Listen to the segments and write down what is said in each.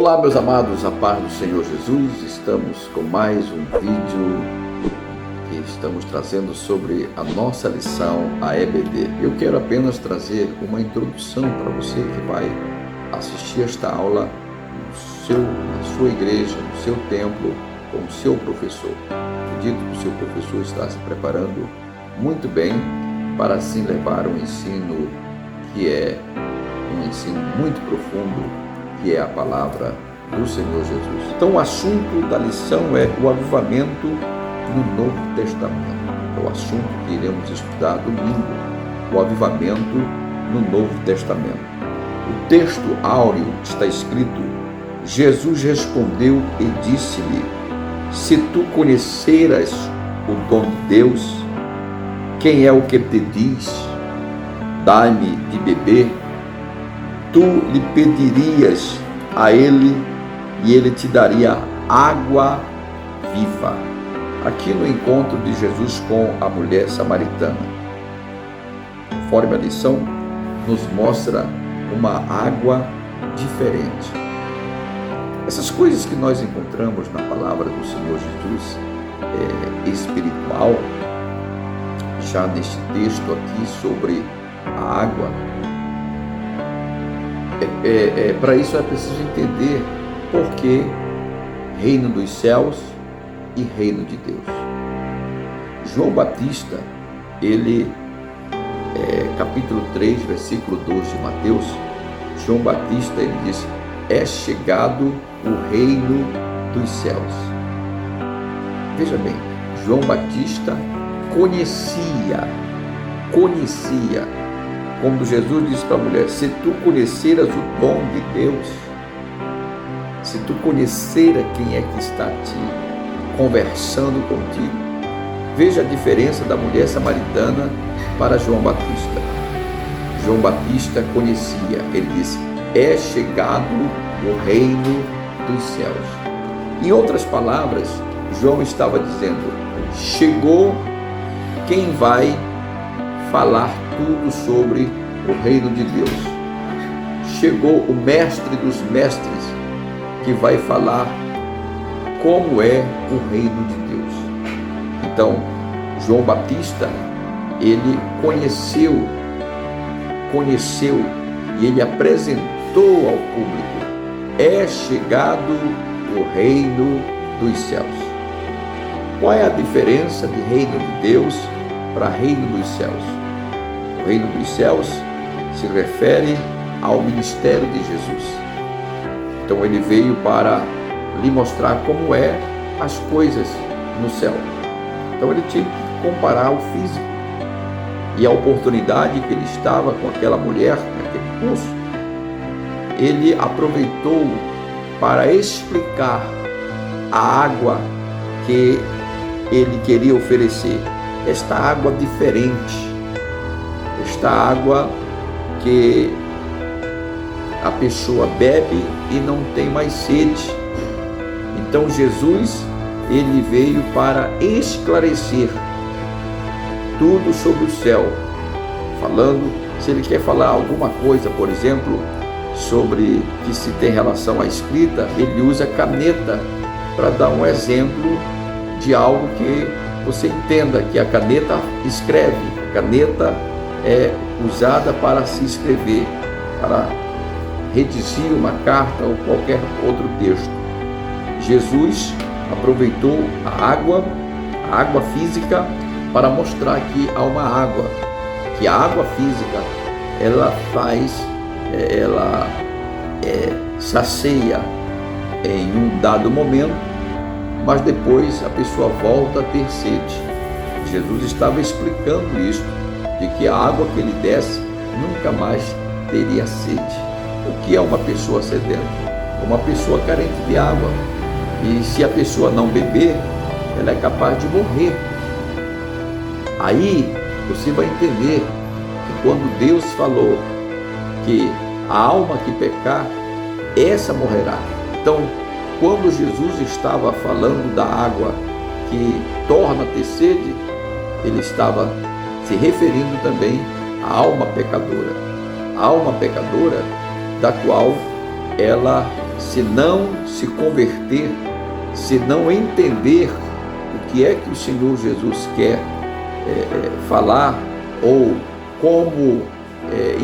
Olá, meus amados, a paz do Senhor Jesus. Estamos com mais um vídeo que estamos trazendo sobre a nossa lição, a EBD. Eu quero apenas trazer uma introdução para você que vai assistir esta aula na sua igreja, no seu templo, com o seu professor. Acredito que o seu professor está se preparando muito bem para assim levar um ensino que é um ensino muito profundo, que é a palavra do Senhor Jesus. Então o assunto da lição é o avivamento no Novo Testamento. É o assunto que iremos estudar domingo, o avivamento no Novo Testamento. O texto áureo está escrito: Jesus respondeu e disse-lhe: se tu conheceras o dom de Deus, quem é o que te diz, dai-me de beber, tu lhe pedirias a ele e ele te daria água viva. Aqui no encontro de Jesus com a mulher samaritana, conforme a lição, nos mostra uma água diferente. Essas coisas que nós encontramos na palavra do Senhor Jesus espiritual, já neste texto aqui sobre a água, para isso é preciso entender por que reino dos céus e reino de Deus. João Batista, ele, capítulo 3, versículo 2 de Mateus, João Batista, ele diz: é chegado o reino dos céus. Veja bem, João Batista conhecia, quando Jesus disse para a mulher: se tu conheceras o dom de Deus, se tu conheceras quem é que está te conversando contigo. Veja a diferença da mulher samaritana para João Batista. João Batista conhecia, ele disse: é chegado o reino dos céus. Em outras palavras, João estava dizendo: chegou quem vai falar tudo sobre o reino de Deus. Chegou o mestre dos mestres, que vai falar como é o reino de Deus. Então, João Batista, ele conheceu e ele apresentou ao público: é chegado o reino dos céus. Qual é a diferença de reino de Deus para reino dos céus? O reino dos céus se refere ao ministério de Jesus. Então ele veio para lhe mostrar como é as coisas no céu. Então ele tinha que comparar o físico e a oportunidade que ele estava com aquela mulher naquele poço. Ele aproveitou para explicar a água que ele queria oferecer. Esta água diferente, esta água que a pessoa bebe e não tem mais sede. Então Jesus, ele veio para esclarecer tudo sobre o céu, falando, se ele quer falar alguma coisa, por exemplo, sobre que se tem relação à escrita, ele usa caneta para dar um exemplo de algo que você entenda, que a caneta escreve. A caneta é usada para se escrever, para redigir uma carta ou qualquer outro texto. Jesus aproveitou a água física, para mostrar que há uma água, que a água física, ela sacia em um dado momento, mas depois a pessoa volta a ter sede. Jesus estava explicando isso, de que a água que ele desse nunca mais teria sede. O que é uma pessoa sedenta? Uma pessoa carente de água. E se a pessoa não beber, ela é capaz de morrer. Aí você vai entender que quando Deus falou que a alma que pecar, essa morrerá. Então, quando Jesus estava falando da água que torna a ter sede, ele estava se referindo também à alma pecadora. A alma pecadora, da qual ela se não se converter, se não entender o que é que o Senhor Jesus quer falar, ou como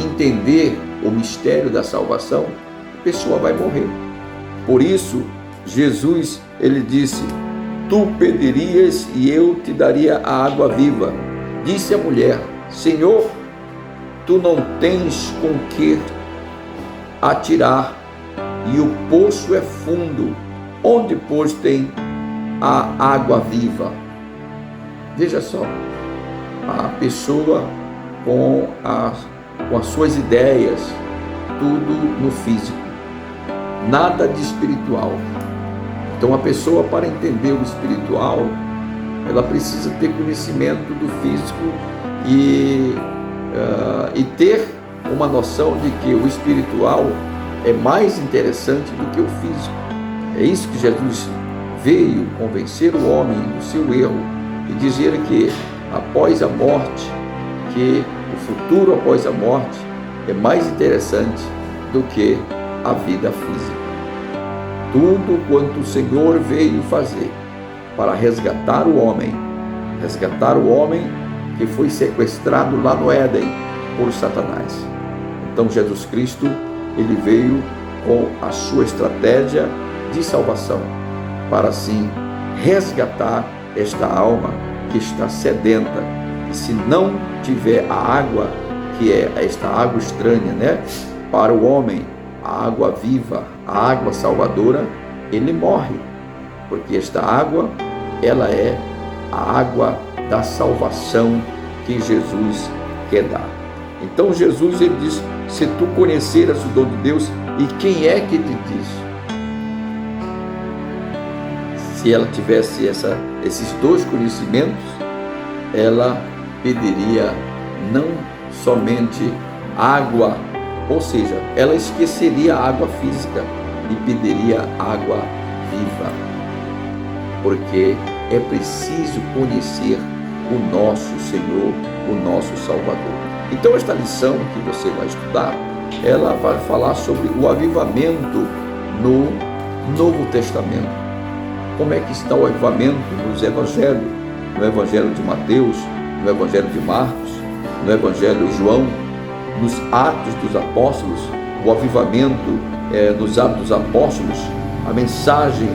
entender o mistério da salvação, a pessoa vai morrer. Por isso, Jesus, ele disse: tu pedirias e eu te daria a água viva. Disse a mulher: Senhor, tu não tens com que atirar, e o poço é fundo. Onde, pois, tem a água viva? Veja só, a pessoa com as suas ideias, tudo no físico, nada de espiritual. Então, a pessoa, para entender o espiritual, ela precisa ter conhecimento do físico e ter uma noção de que o espiritual é mais interessante do que o físico. É isso que Jesus veio convencer o homem do seu erro e dizer que após a morte, que o futuro após a morte é mais interessante do que a vida física. Tudo quanto o Senhor veio fazer para resgatar o homem que foi sequestrado lá no Éden por Satanás. Então Jesus Cristo, ele veio com a sua estratégia de salvação para assim resgatar esta alma que está sedenta. E se não tiver a água, que é esta água estranha, para o homem, a água viva, a água salvadora, ele morre, porque esta água, ela é a água da salvação que Jesus quer dar. Então Jesus, ele diz: se tu conheceras o dom de Deus, e quem é que te diz? Se ela tivesse esses dois conhecimentos, ela pediria não somente água, ou seja, ela esqueceria a água física e pediria água viva, porque é preciso conhecer o nosso Senhor, o nosso Salvador. Então, esta lição que você vai estudar, ela vai falar sobre o avivamento no Novo Testamento. Como é que está o avivamento nos evangelhos? No evangelho de Mateus, no evangelho de Marcos, no evangelho de João, nos Atos dos Apóstolos, o avivamento nos Atos dos Apóstolos. A mensagem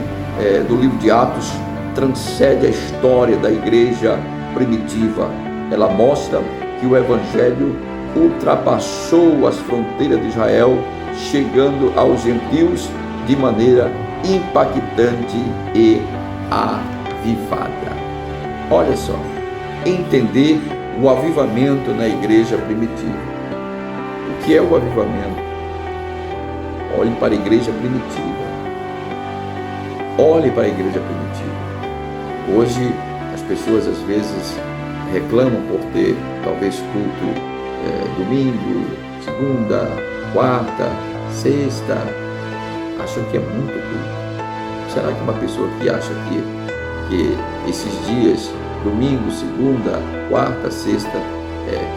do livro de Atos transcende a história da igreja primitiva. Ela mostra que o evangelho ultrapassou as fronteiras de Israel, chegando aos gentios de maneira impactante e avivada. Olha só, entender o avivamento na igreja primitiva. O que é o avivamento? Olhe para a igreja primitiva. Olhe para a igreja primitiva. Hoje, as pessoas às vezes reclamam por ter talvez culto domingo, segunda, quarta, sexta. Acham que é muito culto. Será que uma pessoa que acha que esses dias, domingo, segunda, quarta, sexta,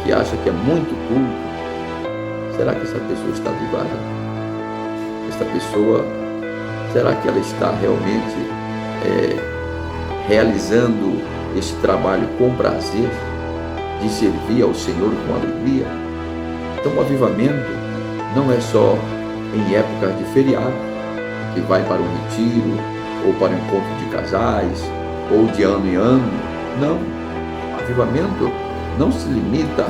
que acha que é muito culto, será que essa pessoa está avivada? Esta pessoa, será que ela está realmente realizando esse trabalho com prazer, de servir ao Senhor com alegria? Então, o avivamento não é só em épocas de feriado, que vai para um retiro, ou para um encontro de casais, ou de ano em ano. Não, o avivamento não se limita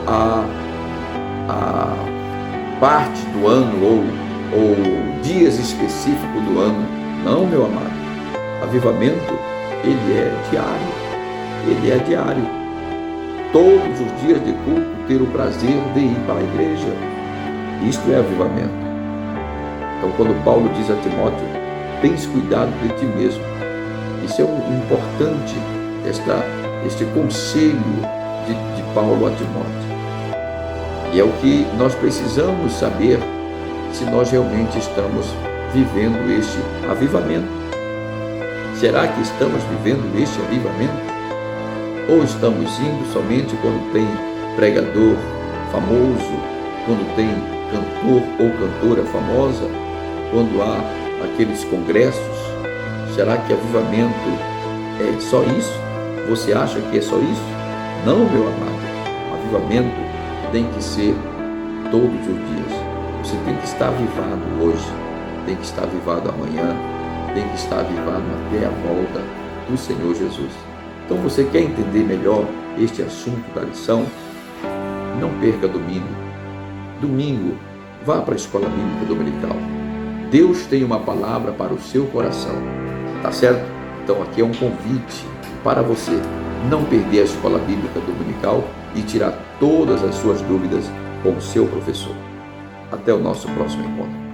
a parte do ano ou dias específicos do ano. Não, meu amado. Avivamento, ele é diário. Ele é diário. Todos os dias de culto, ter o prazer de ir para a igreja. Isto é avivamento. Então, quando Paulo diz a Timóteo: tens cuidado de ti mesmo. Isso é importante, este conselho de Paulo a Timóteo. E é o que nós precisamos saber se nós realmente estamos vivendo este avivamento. Será que estamos vivendo este avivamento? Ou estamos indo somente quando tem pregador famoso, quando tem cantor ou cantora famosa, quando há aqueles congressos? Será que avivamento é só isso? Você acha que é só isso? Não, meu amado. Avivamento tem que ser todos os dias. Você tem que estar avivado hoje, tem que estar avivado amanhã, tem que estar avivado até a volta do Senhor Jesus. Então, você quer entender melhor este assunto da lição? Não perca domingo. Domingo, vá para a escola bíblica dominical. Deus tem uma palavra para o seu coração, tá certo? Então, aqui é um convite para você não perder a escola bíblica dominical e tirar todas as suas dúvidas com o seu professor. Até o nosso próximo encontro.